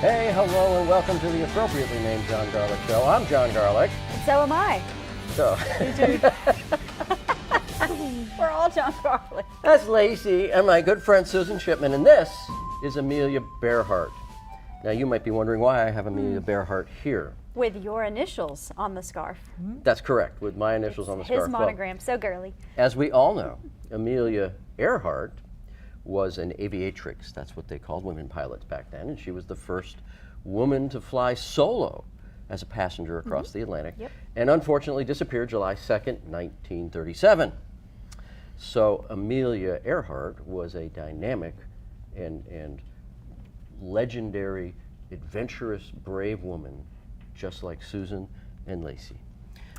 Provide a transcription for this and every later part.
Hey, hello, and welcome to the appropriately named John Garlic Show. I'm John Garlic. And so am I. So, We're all John Garlic. that's Lacey and my good friend Susan Shipman, and this is Amelia Bearhart. Now, you might be wondering why I have Amelia Bearhart here. With your initials on the scarf. That's correct, with my initials on the scarf. His monogram, so girly. As we all know, Amelia Earhart was an aviatrix. That's what they called women pilots back then, and she was the first woman to fly solo as a passenger across the Atlantic, and unfortunately disappeared July 2nd, 1937. So Amelia Earhart was a dynamic and legendary, adventurous, brave woman, just like Susan and Lacey.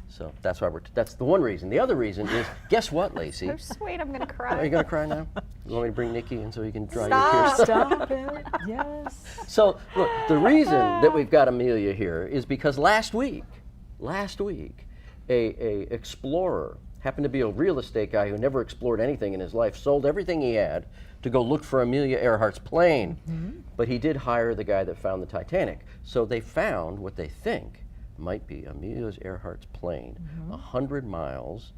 So that's why that's the one reason. The other reason is, guess what, Lacey? So sweet, I'm gonna cry. Are you gonna cry now? You want me to bring Nikki in so you can dry Stop. your tears? Stop it. Yes. So look, the reason that we've got Amelia here is because last week, a explorer, happened to be a real estate guy who never explored anything in his life, sold everything he had to go look for Amelia Earhart's plane. But he did hire the guy that found the Titanic. So they found what they think might be Amelia Earhart's plane, 100 miles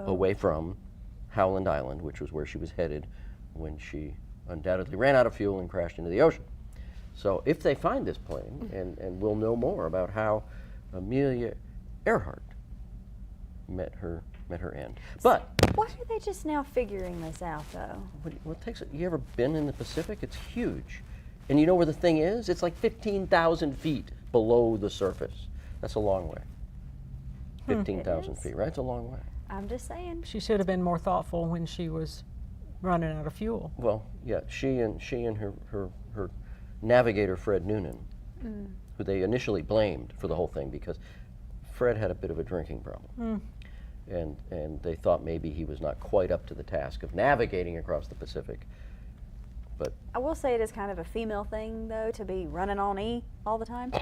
away from Howland Island, which was where she was headed when she undoubtedly ran out of fuel and crashed into the ocean. So if they find this plane, and we'll know more about how Amelia Earhart met her end. But Why are they just now figuring this out, though? what takes it? You ever been in the Pacific? It's huge. And you know where the thing is? It's like 15,000 feet below the surface. That's a long way. 15,000 feet, right? It's a long way. I'm just saying. She should have been more thoughtful when she was running out of fuel. Well, yeah, she and her navigator, Fred Noonan, who they initially blamed for the whole thing because Fred had a bit of a drinking problem. And they thought maybe he was not quite up to the task of navigating across the Pacific. But I will say it is kind of a female thing, though, to be running on E all the time.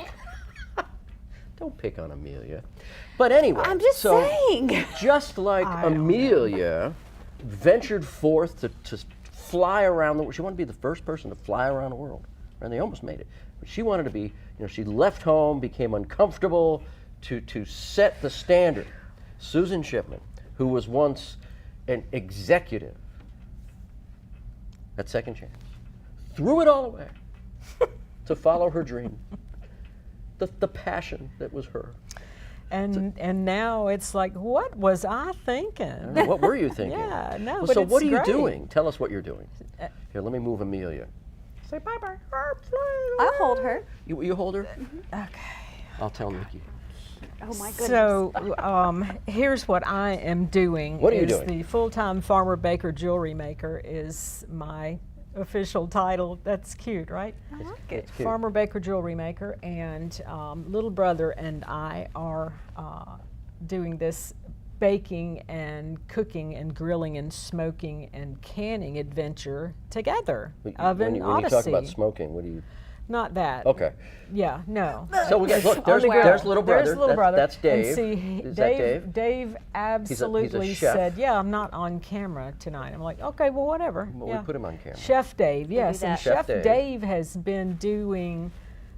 don't pick on Amelia. But anyway, I'm just saying. Just like Amelia ventured forth to fly around the world. She wanted to be the first person to fly around the world. And they almost made it. But she wanted to be, she left home, became uncomfortable to set the standard. Susan Shipman, who was once an executive at Second Chance, threw it all away to follow her dream, the passion that was her. And now it's like, what was I thinking? I don't know, what were you thinking? Yeah, no, Well, but so it's what are you great. doing? Tell us what you're doing. Here, let me move Amelia. Say bye-bye. I'll hold her. You hold her? Okay. I'll tell Nikki. Oh, my goodness. So here's what I am doing. What are you doing? The full-time farmer baker jewelry maker is my official title. That's cute, right? I like it. It's cute. Farmer baker jewelry maker, and little brother and I are doing this baking and cooking and grilling and smoking and canning adventure together of When an you Odyssey. talk about smoking, what do you... Not that. Okay. Yeah, no. So we got, look, there's On the little brother. There's little brother. That's Dave. And see, Is that Dave? Dave absolutely chef. said, "Yeah, I'm not on camera tonight." I'm like, "Okay, well, whatever." Well, yeah. we put him on camera. Chef Dave, yes, that. and Chef Chef Dave. Dave has been doing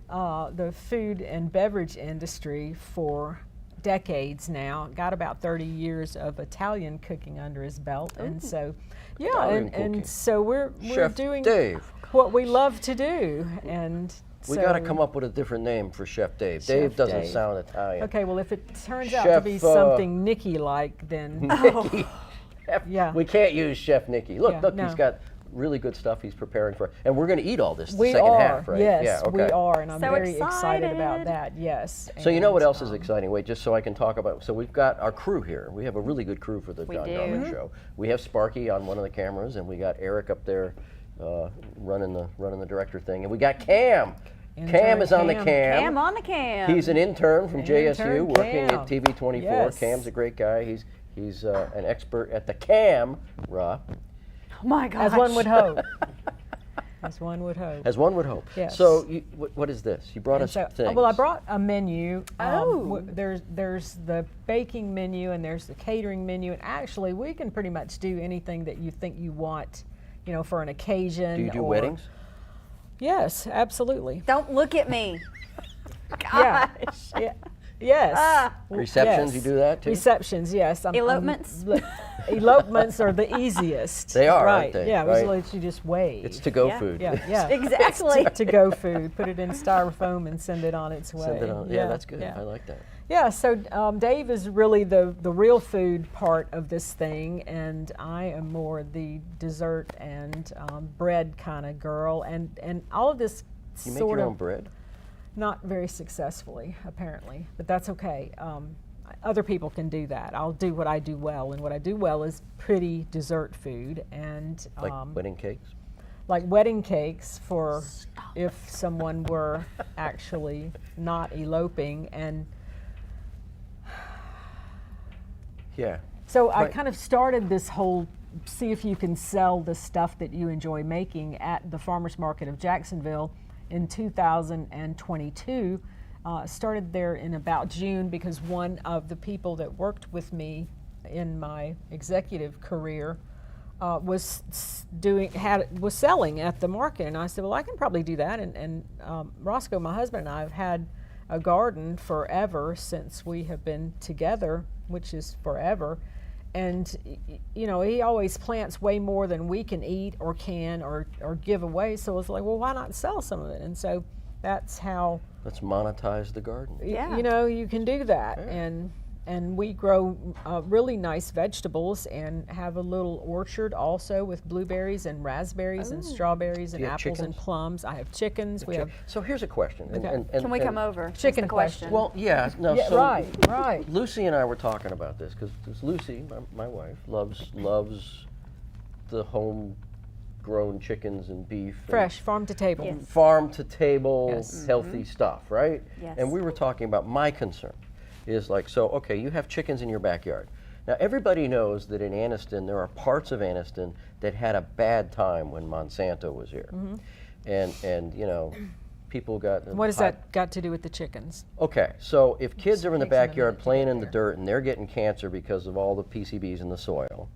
the food and beverage industry for decades now. Got about 30 years of Italian cooking under his belt, and so, yeah, Italian and cooking. so we're Chef doing Dave. what we love to do, and. We so, got to come up with a different name for Chef Dave. Chef Dave doesn't Dave. sound Italian. Okay, well, if it turns out to Chef, be something Nikki-like, then Nikki. yeah. We can't use Chef Nikki. Look, Yeah, he's got really good stuff he's preparing for, and we're going to eat all this the we second are. half, right? Yes, yeah, we okay. are, and I'm So very excited about excited. that. Yes. So you know what and, else is exciting? Wait, just so I can talk about. So we've got our crew here. We have a really good crew for the John do. Garlic Show. We have Sparky on one of the cameras, and we got Eric up there running the director thing, and we got Cam. Cam is on the Cam. Cam on the cam. He's an intern from JSU Intern working Cam. at TV24. Yes. Cam's a great guy. He's an expert at the camera. Oh, my gosh. As one would hope. As one would hope. As one would hope. Yes. So what is this? You brought And us so, things. well, I brought a menu. Oh. There's the baking menu and there's the catering menu, and actually we can pretty much do anything that you think you want, for an occasion. Do you do or, weddings? Yes, absolutely. Don't look at me. Yeah. Gosh. Yeah. Yes. Receptions, you Yes. do that too? Receptions, yes. Elopements? Elopements are the easiest. They are, right? aren't they? Yeah, Right. we let you just wave. It's to-go Yeah. food. yeah, yeah. Exactly. To go food. Put it in styrofoam and send it on its way. Send it on. Yeah, that's good. Yeah. I like that. Yeah, so Dave is really the real food part of this thing, and I am more the dessert and bread kind of girl, and all of this You make sort your of own bread? not very successfully, apparently, but that's okay. Other people can do that. I'll do what I do well, and what I do well is pretty dessert food, and Like wedding cakes? like wedding cakes for if someone were actually not eloping. And Yeah. so I Right. kind of started this whole see if you can sell the stuff that you enjoy making at the Farmers Market of Jacksonville in 2022. Started there in about June because one of the people that worked with me in my executive career was selling at the market, and I said, well, I can probably do that. And Roscoe, my husband, and I have had a garden forever since we have been together, which is forever. And you know, he always plants way more than we can eat or can or give away. So I was like, well, why not sell some of it? And so that's how Let's monetize the garden. Yeah. you know, you can do that. Yeah. And we grow really nice vegetables and have a little orchard also with blueberries and raspberries and strawberries and you have apples and chickens? plums. I have chickens. We have So here's a question. Okay. Can we come over? That's Chicken the question. Well, yeah. No, yeah, so right. Lucy and I were talking about this because Lucy, my wife, loves the home-grown chickens and beef. and Fresh, farm to table. Yes. farm to table, Yes. healthy stuff, right? Yes. And we were talking about my concern is like, so, okay, you have chickens in your backyard. Now, everybody knows that in Anniston, there are parts of Anniston that had a bad time when Monsanto was here. And you know, people got... What has that got to do with the chickens? Okay, so if kids are in the takes them a backyard minute to playing get in the there. dirt and they're getting cancer because of all the PCBs in the soil,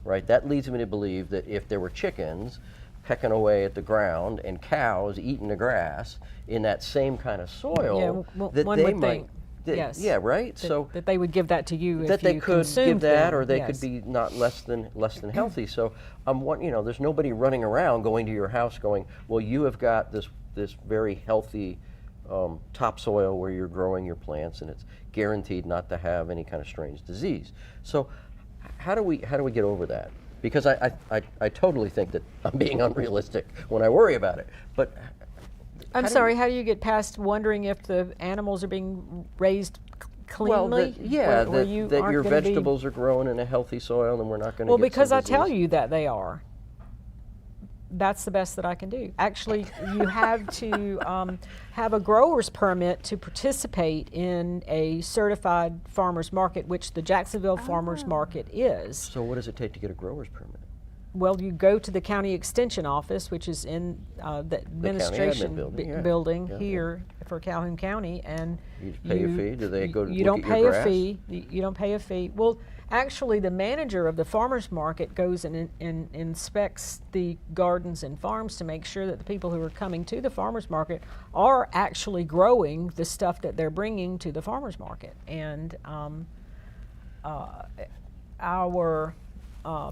right, that leads me to believe that if there were chickens pecking away at the ground and cows eating the grass in that same kind of soil, well, that one they would might... think, yes. Yeah, right? That they would give that to you that if they you could consumed give that, them. or they Yes. could be not less than healthy. So you know, there's nobody running around going to your house going, well, you have got this very healthy topsoil where you're growing your plants, and it's guaranteed not to have any kind of strange disease. So how do we get over that? Because I totally think that I'm being unrealistic when I worry about it, but. I'm sorry, how do you get past wondering if the animals are being raised cleanly? Yeah, Where that you your aren't gonna be- vegetables are growing in a healthy soil, and we're not going to Well, get because some I tell disease. you that they are. That's the best that I can do. Actually, you have to have a grower's permit to participate in a certified farmer's market, which the Jacksonville Farmers Market is. So what does it take to get a grower's permit? Well, you go to the county extension office, which is in the administration building, yeah. building Yeah, yeah. here for Calhoun County, and You just pay a fee? Do they go You look don't at your pay a grass? fee. You don't pay a fee. Well, actually, the manager of the farmers market goes and inspects the gardens and farms to make sure that the people who are coming to the farmers market are actually growing the stuff that they're bringing to the farmers market. And our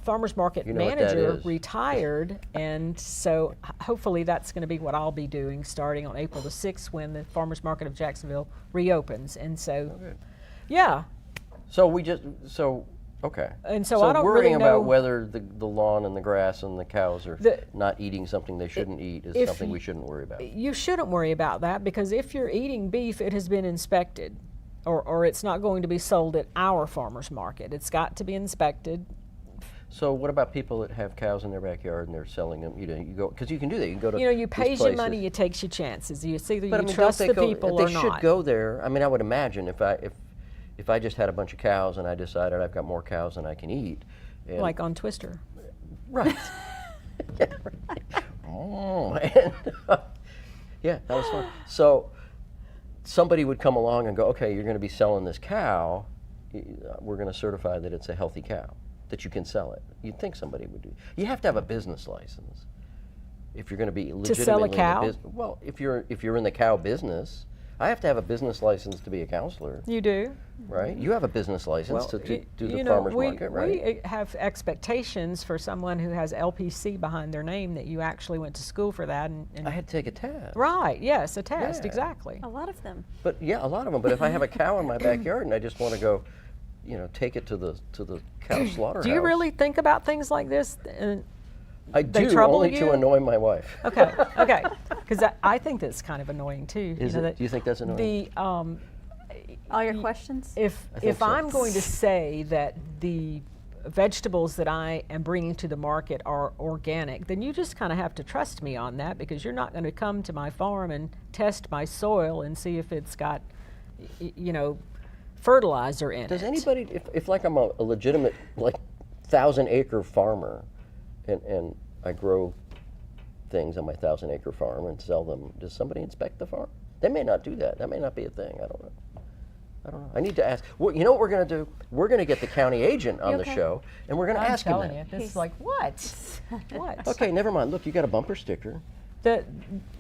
farmers market You know what that manager is. retired, and so hopefully that's going to be what I'll be doing starting on April the 6th when the farmers market of Jacksonville reopens. And so, yeah, So okay. And so I don't worrying really know- about whether the lawn and the grass and the cows are not eating something they shouldn't eat is if something you- we shouldn't worry about. you shouldn't worry about that, because if you're eating beef, it has been inspected, or it's not going to be sold at our farmers market. It's got to be inspected. So what about people that have cows in their backyard and they're selling them? You know, you go because you can do that. You can go to You know, you these pays your places. money, you takes your chances. You see either But I you mean, trust don't the they go, people they or should not. go there. I mean, I would imagine if I just had a bunch of cows and I decided I've got more cows than I can eat. And Like on Twister. Right. Yeah, right. Oh, and, yeah, that was fun. So somebody would come along and go, okay, you're going to be selling this cow. We're going to certify that it's a healthy cow, that you can sell it. You'd think somebody would do. You have to have a business license. if you're going to be To sell a legitimately in the cow? well, if you're in the cow business, I have to have a business license to be a counselor, You do? right? You have a business license to y- do the you know, farmer's market, right? We have expectations for someone who has LPC behind their name that you actually went to school for that. And I had to take a test. right, yes, a test, Yeah. exactly. A lot of them. But yeah, a lot of them. But if I have a cow in my backyard and I just want to go, take it to the cow slaughterhouse. Do you really think about things like this? I they do, trouble only to you? annoy my wife. Okay, okay, because I think that's kind of annoying too. Is know, it? that Do you think that's annoying? The All your questions? if I think so. I'm going to say that the vegetables that I am bringing to the market are organic, then you just kind of have to trust me on that, because you're not going to come to my farm and test my soil and see if it's got, fertilizer in Does it. anybody, if like I'm a legitimate 1,000-acre farmer, and I grow things on my 1,000-acre farm and sell them, does somebody inspect the farm? They may not do that. That may not be a thing. I don't know. I need to ask. Well, you know what we're going to do? We're going to get the county agent on the okay? show, and we're going to I'm ask him telling that. you, this is like, what? What? Okay, never mind. Look, you got a bumper sticker.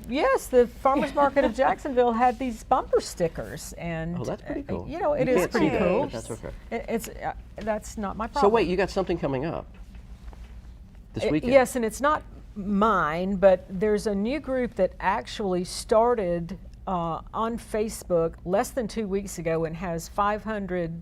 Yes, the farmers market of Jacksonville had these bumper stickers, and Oh, that's pretty cool. it You is can't pretty see that, cool. but that's okay. It's that's not my So problem. wait, you got something coming up this weekend? Yes, and it's not mine, but there's a new group that actually started on Facebook less than 2 weeks ago and has 500,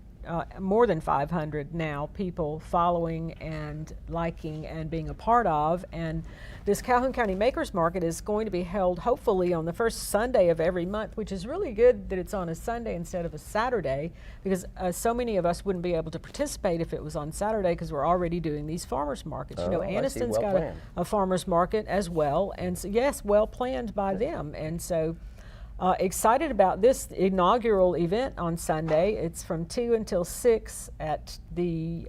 more than 500 now, people following and liking and being a part of. And this Calhoun County Makers Market is going to be held hopefully on the first Sunday of every month, which is really good that it's on a Sunday instead of a Saturday, because so many of us wouldn't be able to participate if it was on Saturday, because we're already doing these farmers markets. Oh, I see. Anniston's Well got planned. a farmers market as well, and so yes, well planned by them. And so excited about this inaugural event on Sunday. It's from 2 until 6 at the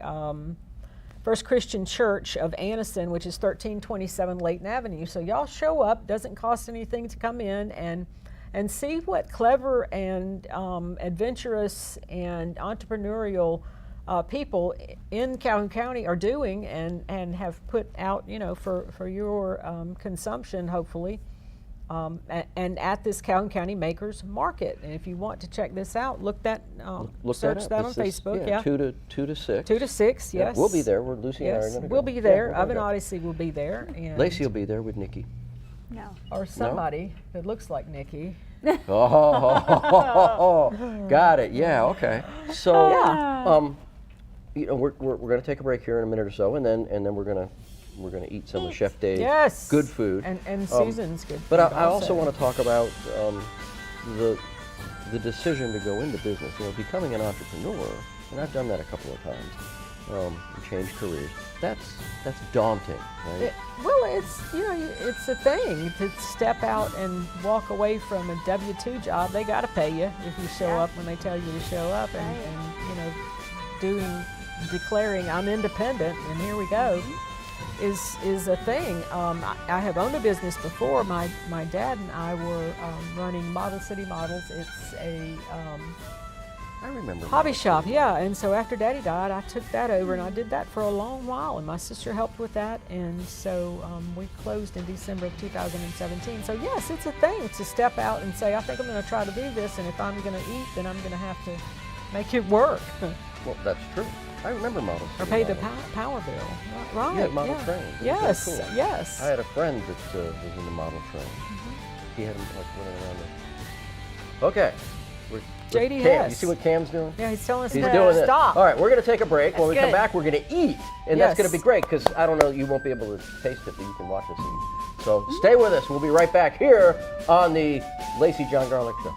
First Christian Church of Anniston, which is 1327 Layton Avenue. So y'all show up. Doesn't cost anything to come in and see what clever and adventurous and entrepreneurial people in Calhoun County are doing and have put out, for your consumption, hopefully. And at this Calhoun County Makers Market. And if you want to check this out, Look search up. that on It's this- Facebook. Yeah, 2 to 6. 2 to 6, Yeah, yes. we'll be there. Lucy and I are Yes, going to go. we'll be Yeah, there. we're gonna Oven go. Odyssey will be there. And Lacey will be there with Nikki. No. or somebody that looks like Nikki. Oh, got it. Yeah. Okay. So, Yeah. we're going to take a break here in a minute or so, and then we're going to eat some of Chef Dave's Yes. good food. And Susan's good But food I also want to talk about the decision to go into business. Becoming an entrepreneur, and I've done that a couple of times. And change careers. That's daunting, right? Well, it's a thing to step out and walk away from a W-2 job. They got to pay you if you show up when they tell you to show up, and declaring I'm independent and here we go is a thing. I have owned a business before. My dad and I were running Model City Models. It's a I remember. hobby Model shop, City. yeah. And so after Daddy died, I took that over, and I did that for a long while. And my sister helped with that, and so we closed in December of 2017. So yes, it's a thing to step out and say, I think I'm going to try to do this, and if I'm going to eat, then I'm going to have to make it work Well, that's true. I remember Model or City pay the Models. power bill. Right? You had model yeah. trains. It was Yes, very cool. yes. I had a friend that was in the model train. He had them running around there. Okay. JD Cam, Hess. you see what Cam's doing? Yeah, he's telling us He's to doing this. stop. All right, we're going to take a break. When we come good. back, we're going to eat. And that's Yes. going to be great because I don't know, you won't be able to taste it, but you can watch us eat. So stay with us. We'll be right back here on the Lacey John Garlic Show.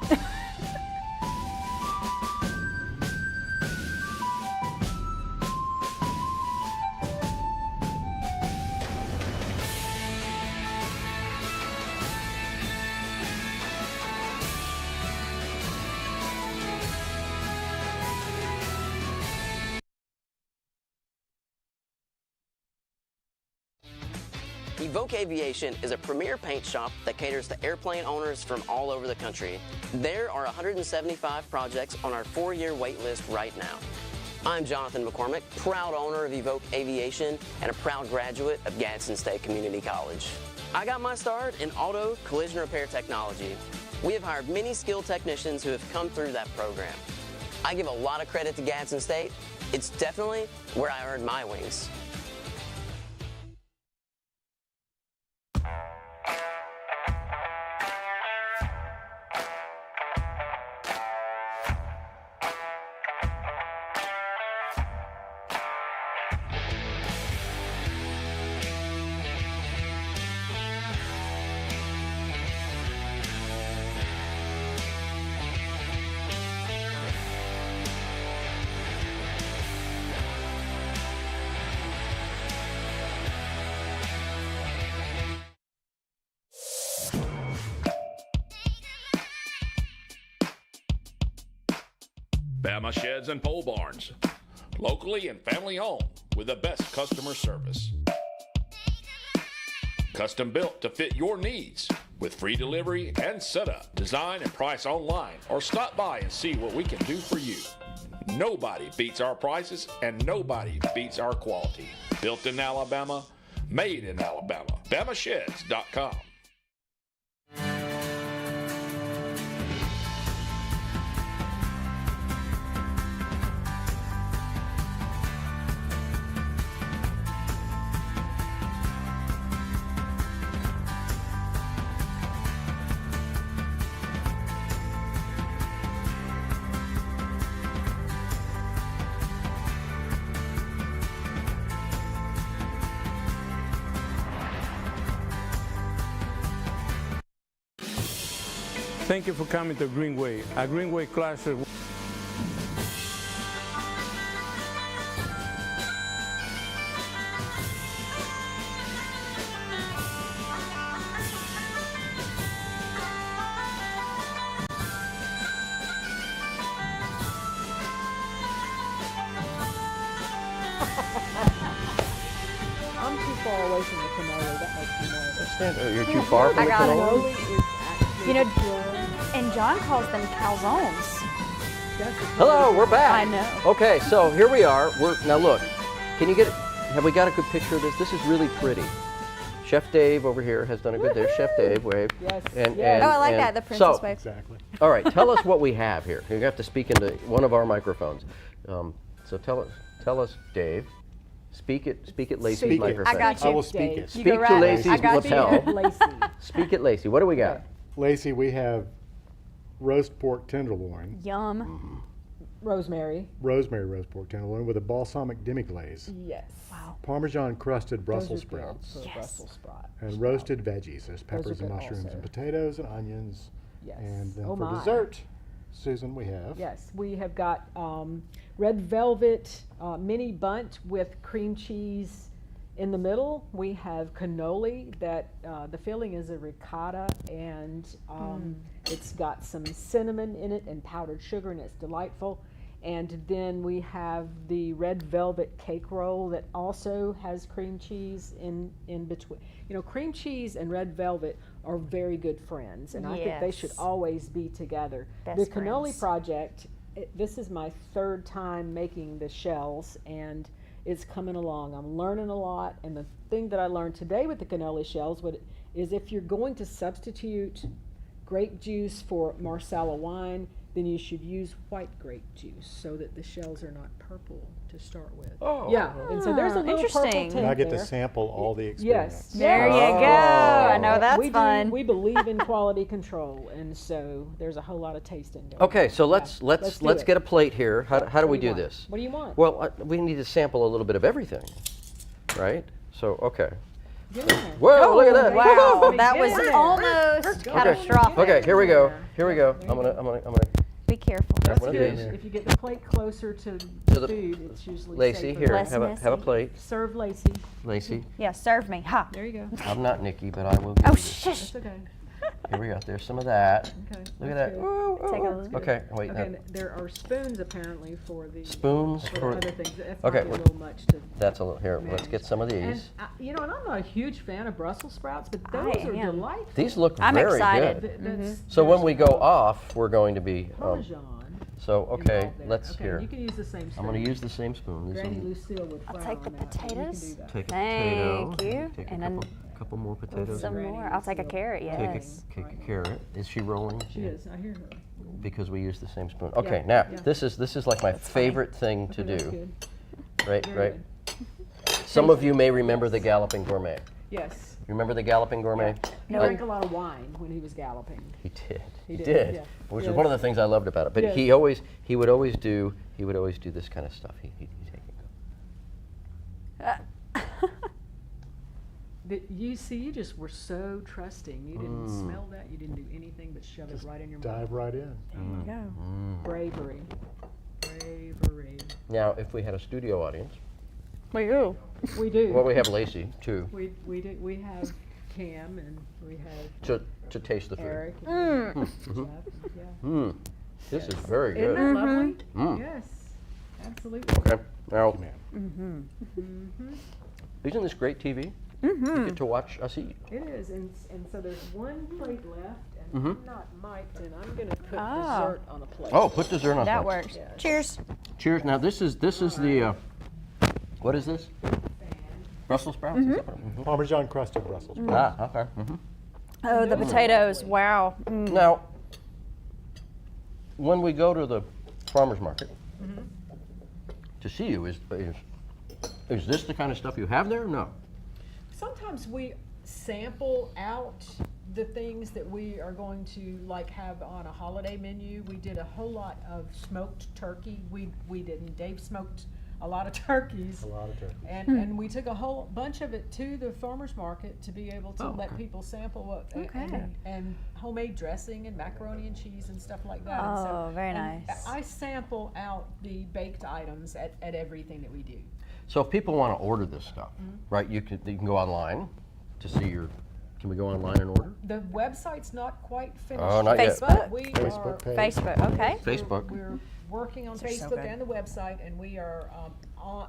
Weac Aviation is a premier paint shop that caters to airplane owners from all over the country. There are 175 projects on our 4-year wait list right now. I'm Jonathan McCormick, proud owner of Weac Aviation and a proud graduate of Gadsden State Community College. I got my start in auto collision repair technology. We have hired many skilled technicians who have come through that program. I give a lot of credit to Gadsden State. It's definitely where I earned my wings. Bama Sheds and Pole Barns, locally and family owned with the best customer service. Custom built to fit your needs with free delivery and setup. Design and price online or stop by and see what we can do for you. Nobody beats our prices and nobody beats our quality. Built in Alabama, made in Alabama. BamaSheds.com. Thank you for coming to Greenway. A Greenway classes. I'm too far away from the cannoli. That makes me nervous. You're too far from I the got it. cannoli? Cannoli is actually You know, good. and John calls them calzones. That's a Hello, we're back. I know. Okay, so here we are. Now look, can you get? Have we got a good picture of this? This is really pretty. Chef Dave over here has done a good. There's Chef Dave, wave. Yes, And, yes. Oh, I like that, the princess so, wave. Exactly. all right, tell us what we have here. You have to speak into one of our microphones. So tell us, Dave. Speak at Lacey's Speak it. microphone. I got I you. will speak Dave. it. You Speak go to right. Lacey's I got you. lapel. Lacey. Speak at Lacey. What do we got? Okay. Lacey, we have roast pork tenderloin, Yum. Rosemary. rosemary roast pork tenderloin with a balsamic demi-glaze, Yes. Wow. Parmesan crusted Brussels Those are good sprouts, for Yes. Brussels sprout. and roasted veggies. There's peppers good and mushrooms also. and potatoes and onions. Yes. And then Oh for my. dessert, Susan, we have Yes, we have got red velvet mini bunt with cream cheese in the middle. We have cannoli that the filling is a ricotta, and it's got some cinnamon in it and powdered sugar, and it's delightful. And then we have the red velvet cake roll that also has cream cheese in between. You know, cream cheese and red velvet are very good friends, and I think they should Yes. always be together. Best The cannoli friends. project, this is my third time making the shells, and it's coming along. I'm learning a lot, and the thing that I learned today with the cannoli shells is if you're going to substitute grape juice for Marsala wine, then you should use white grape juice so that the shells are not purple to start with. Oh. Yeah, and so there's a little purple Interesting. tint and I get there. to sample all the Yes. experience. There you Oh. go. I know Yeah, that's we fun. We believe in quality control, and so there's a whole lot of tasting going Okay, on. so Yeah, let's do it. get a plate here. How do What we you do want? this? What do you want? Well, we need to sample a little bit of everything, right? So okay. Get in there. Whoa, look at that! Wow, Woo-hoo! that Get was in there. almost catastrophic. Okay, here we go. there. Here we go. There I'm you gonna Be careful. grab one of Good. these. If you get the plate closer to To the- food, it's usually Lacey, safer. here, Less have a messy. plate. Serve Lacey. Lacey, Yeah, serve me. Ha. There you go. I'm not Nikki, but I will. Give Oh, you- shush. That's okay. Here we go. There's some of that. Okay. Look at that's that. good. Ooh, ooh, Take a ooh. look. Okay, wait. Okay, and there are spoons apparently for the Spoons for for- other things. That's okay, might be a well, little much to. That's a little. Here, let's manage. get some of And these. you know, and I'm not a huge fan of Brussels sprouts, but I those are am. delightful. These look I'm very excited. good. That's- So when there's we go off, we're going to be. Parmesan. So okay, involved there. let's Okay, here. You can use the same spoon. I'm going to use the same spoon. This Granny one. Lucille would I'll frown take the on that, but you can potatoes. do that. Take a potato. Thank you. Take And a then couple more potatoes. Some more. I'll take a carrot, yes. Take a carrot. Is she rolling? She is. I hear her. Because we use the same spoon. Okay, now this is like my favorite thing to That's do. good. Right, Very right. Some of you may remember the Galloping Gourmet. Yes. Remember the Galloping Gourmet? He drank a lot of wine when he was galloping. He did. He He did, did. yeah. Which Yes. is one of the things I loved about it. But Yes. he would always do this kind of stuff. He'd take it. You see, you just were so trusting. You didn't smell that. You didn't do anything but shove it right in your mouth. Dive right in. There you go. Bravery. Bravery. Now, if we had a studio audience, We do. We do. well, we have Lacey too We do. We have Cam and we have to taste the food. Eric and Jeff. Yeah. This is very Isn't good. that lovely? Mm. Yes. Absolutely. Okay. Now, Man. isn't this great TV? You get to watch us eat. It is, and so there's one plate left, and I'm not mic'd, and I'm gonna put dessert on a plate. Oh, put dessert on That top. works. Yes. Cheers. Cheers. Now this is the what is this? Brussels sprouts? Is that what- Parmesan crusted Brussels. Ah, okay. Oh, the potatoes. Wow. Mm. Now, when we go to the farmer's market to see you, is this the kind of stuff you have there? No. Sometimes we sample out the things that we are going to like have on a holiday menu. We did a whole lot of smoked turkey. We didn't. Dave smoked a lot of turkeys. A lot of turkey. And we took a whole bunch of it to the farmer's market to be able to let people sample what and homemade dressing and macaroni and cheese and stuff like that. And Oh, very and nice. I sample out the baked items at everything that we do. So if people want to order this stuff, right? You can go online to see your. Can we go online and order? The website's not quite finished. Oh, not yet. But we Facebook are page. Facebook. Okay. Facebook. We're working on Those are so Facebook good. and the website, and we are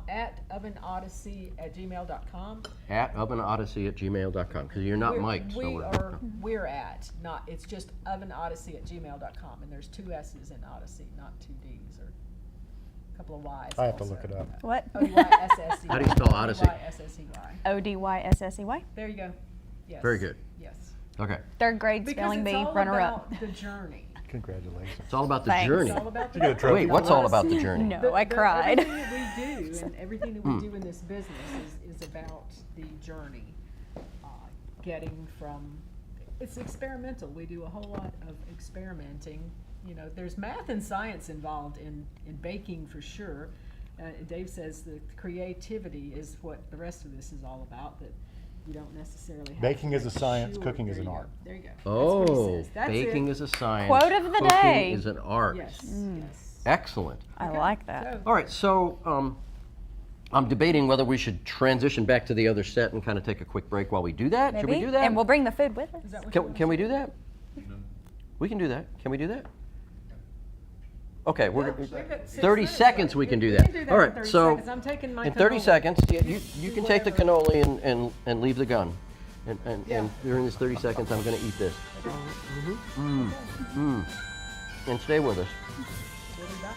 at ovenodyssey@gmail.com. At ovenodyssey@gmail.com because you're not mic'd. So We're at, not, it's just ovenodyssey@gmail.com, and there's 2 S's in Odyssey, not 2 D's or a couple of Y's. I have to also. look it up. What? O-D-Y-S-S-E-Y. How do you spell Odyssey? O-D-Y-S-S-E-Y. O-D-Y-S-S-E-Y. There you go. Yes. Very good. Yes. Okay. Third grade Because spelling it's bee, all runner up. about the journey. Congratulations. It's all about the Thanks. journey. It's all about the You get a trophy. Wait, what's all about the journey? No, I cried. Everything that we do and everything that we do in this business is about the journey. Getting from, it's experimental. We do a whole lot of experimenting. You know, there's math and science involved in baking for sure. Dave says the creativity is what the rest of this is all about, that you don't necessarily have Baking to is a make science, sure. cooking is There an you go. art. There you go. Oh, That's what he says. That's baking it. is a science. Quote of the cooking day. is an art. Yes, yes. Excellent. I like that. So, All right, so I'm debating whether we should transition back to the other set and kind of take a quick break while we do that. Should we Maybe? do that? And we'll bring the food with us. is that what you want Can to we say? do that? We can do that. Can we do that? Okay, we're We've got 6 30 minutes seconds left. we can do We that. can do that All in right, 30 so seconds. I'm taking my in 30 cannoli. seconds, you Do can take the whatever. cannoli and leave the gun. And Yeah. during this 30 seconds, I'm going to eat this. And stay with us. We'll be back.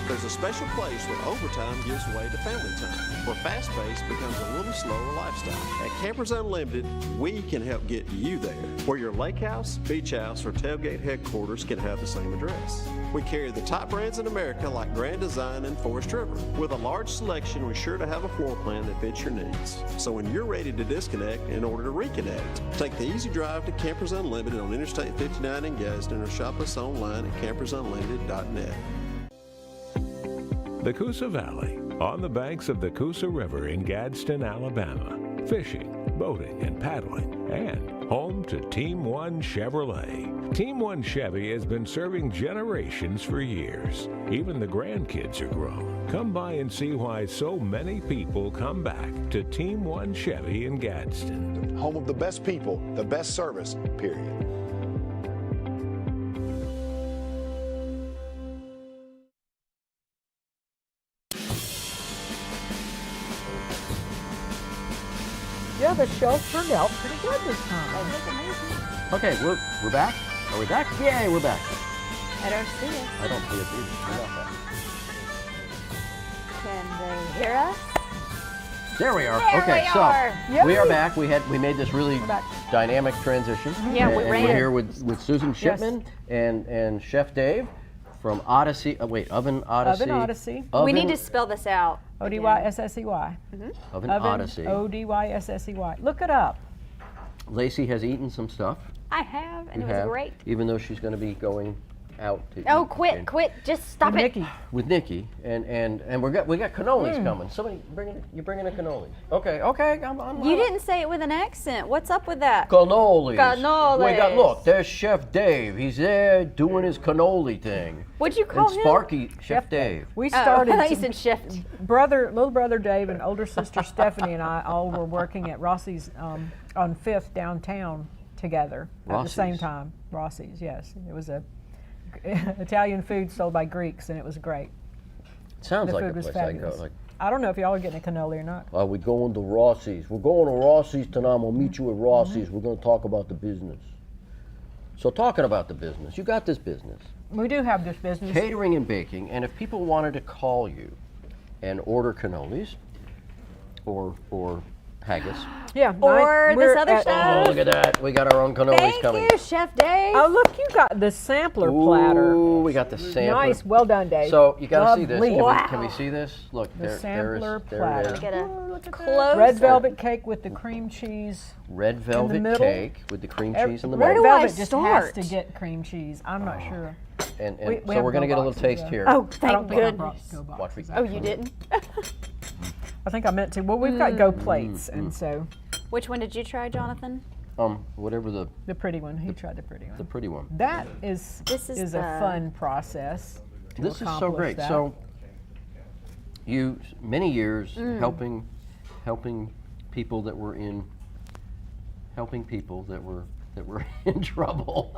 There's a special place where overtime gives way to family time, where fast-paced becomes a little slower lifestyle. At Campers Unlimited, we can help get you there, where your lake house, beach house, or tailgate headquarters can have the same address. We carry the top brands in America like Grand Design and Forest River. With a large selection, we're sure to have a floor plan that fits your needs. So when you're ready to disconnect in order to reconnect, take the easy drive to Campers Unlimited on Interstate 59 in Gadsden or shop us online at campersunlimited.net. The Coosa Valley, on the banks of the Coosa River in Gadsden, Alabama. Fishing, boating, and paddling, and home to Team One Chevrolet. Team One Chevy has been serving generations for years. Even the grandkids are grown. Come by and see why so many people come back to Team One Chevy in Gadsden. Home of the best people, the best service, period. the shelf turned out pretty good this time. Okay, we're back. Are we back? Yay, we're back. I don't see us. I don't see it either. We're not back. Can they hear us? There we are. There okay, we so are. we are back. We made this really back. dynamic transition. Yeah, and, we and ran we're it. here with Susan Shipman and Chef Dave from Odyssey. Oven Odyssey. Oven Odyssey. We need to spell this out. Odyssey. Oven Odyssey. Odyssey. Look it up. Lacey has eaten some stuff. I have, and You it was have, great. even though she's going to be going out to Oh, eat quit, and- quit. Just stop it. Nikki. with Nikki, and we got cannolis coming. Somebody you're bringing a cannoli. Okay, I'm You didn't say it with an accent. What's up with that? cannolis. Cannolis. Look, there's Chef Dave. He's there doing his cannoli thing. What'd you call And him? Sparky, Chef Dave. We Oh, started. I thought you said shift. Little brother Dave and older sister Stephanie and I all were working at Rossi's on 5th downtown together at the same Rossi's? time. Rossi's, yes. It was a Italian food sold by Greeks, and it was great. Sounds The like a food was place I go. fabulous. Like, I don't know if y'all are getting a cannoli or not. are we going to Rossi's? We're going to Rossi's tonight. I'm gonna meet you at Rossi's. We're gonna talk about the business. So talking about the business, you got this business. We do have this business. Catering and baking, and if people wanted to call you and order cannolis or haggis. Yeah. Or we're this other at- stuff. Oh, look at that. We got our own cannolis Thank coming. you, Chef Dave. Oh, look, you got the sampler platter. Ooh, we got the sampler. Nice, well done, Dave. So you got to see this. Lovely. Can we see this? Look, The there sampler it platter. is. Get a close. Red velvet cake with the cream cheese. Red velvet middle. cake with the cream cheese in the Red middle. do I velvet just start? has to get cream cheese. I'm not sure. And we so have we're going to go get a little boxes, taste yeah. here. Oh, I thank don't think I goodness. brought go boxes. Watch me. Oh, you didn't? I think I meant to. Well, we've got go plates, and so Which one did you try, Jonathan? Whatever the pretty one. He tried the pretty one. the pretty one. That is This is a the- fun process. To This is so accomplish great. that. So you many years Mm. helping people that were in in trouble.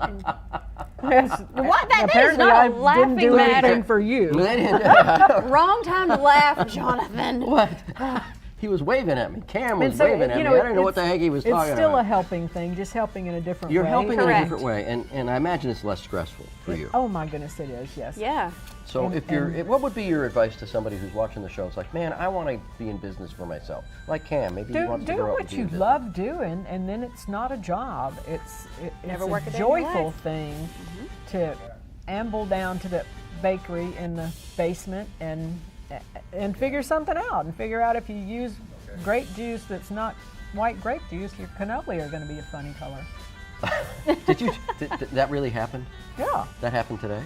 Yes. What? That is Apparently, not I a laughing didn't do matter. anything for you. They didn't- Wrong time to laugh, Jonathan. What? He was waving at me. Cam was And so, waving at you me. know, I didn't know what it's- the heck he was It's talking still about. a helping thing, just helping in a different You're way. helping in a Correct. different way, and I imagine it's less stressful for you. Oh my goodness, it is. Yes. Yeah. So And- if what would be your advice to somebody who's watching the show? It's like, man, I want to be in business for myself. Like Cam, maybe he Do, wants to do grow up and what be you in business. love doing, and then it's not a job. It's Never it's work a a day in your joyful life. thing to amble down to the bakery in the basement and figure something out, and figure out if you use grape juice that's not white grape juice, your cannoli are going to be a funny color. Did that really happen? Yeah, That happened today?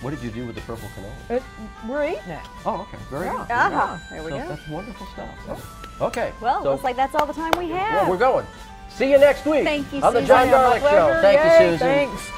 What did you do with the purple canola? we're eating it. Oh, okay, very good. Ah, there we So go. that's wonderful stuff. Okay. Well, so, looks like that's all the time we have. well, we're going. See you next week Thank you, on the Susan. John My Garlic Show. Pleasure. Thank Yay, you, Susan. Thanks.